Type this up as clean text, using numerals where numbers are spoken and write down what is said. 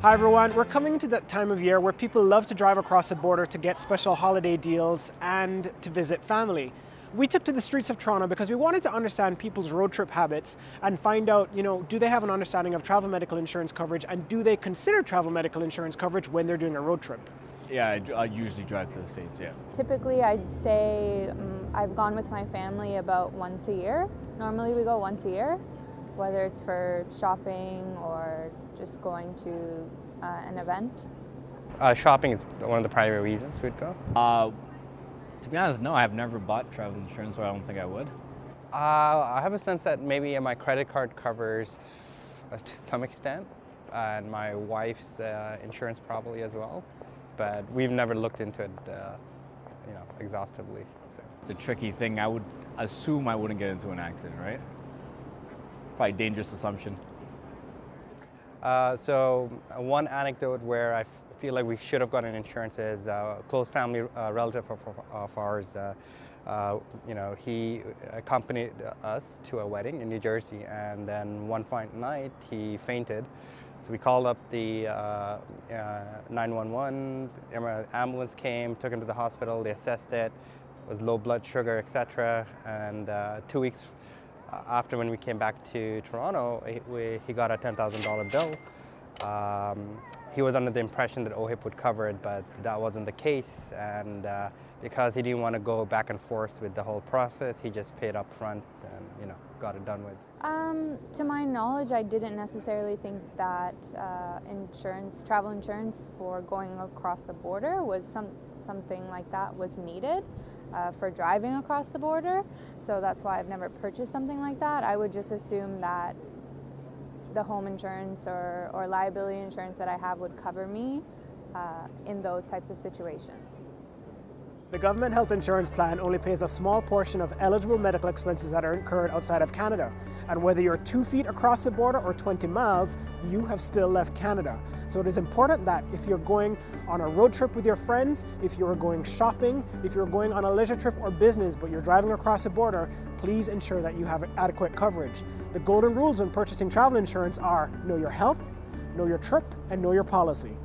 Hi everyone, we're coming into that time of year where people love to drive across the border to get special holiday deals and to visit family. We took to the streets of Toronto because we wanted to understand people's road trip habits and find out, do they have an understanding of travel medical insurance coverage and do they consider travel medical insurance coverage when they're doing a road trip? Yeah, I usually drive to the States, yeah. Typically, I'd say I've gone with my family about once a year. Normally we go once a year, whether it's for shopping or just going to an event. Shopping is one of the primary reasons we'd go. To be honest, no, I've never bought travel insurance, so I don't think I would. I have a sense that maybe my credit card covers to some extent, and my wife's insurance probably as well. But we've never looked into it, exhaustively. So. It's a tricky thing. I would assume I wouldn't get into an accident, right? Probably a dangerous assumption. So one anecdote where I feel like we should have gotten insurance is a close family relative of ours. He accompanied us to a wedding in New Jersey, and then one fine night he fainted. So we called up the 911, ambulance came, took him to the hospital, they assessed it, was low blood sugar, etc. And 2 weeks after, when we came back to Toronto, he got a $10,000 bill. He was under the impression that OHIP would cover it, but that wasn't the case. And because he didn't want to go back and forth with the whole process, he just paid up front and got it done with. To my knowledge, I didn't necessarily think that travel insurance for going across the border was something like that was needed for driving across the border. So that's why I've never purchased something like that. I would just assume that the home insurance or liability insurance that I have would cover me in those types of situations. The government health insurance plan only pays a small portion of eligible medical expenses that are incurred outside of Canada. And whether you're 2 feet across the border or 20 miles, you have still left Canada. So it is important that if you're going on a road trip with your friends, if you're going shopping, if you're going on a leisure trip or business, but you're driving across the border, please ensure that you have adequate coverage. The golden rules when purchasing travel insurance are know your health, know your trip, and know your policy.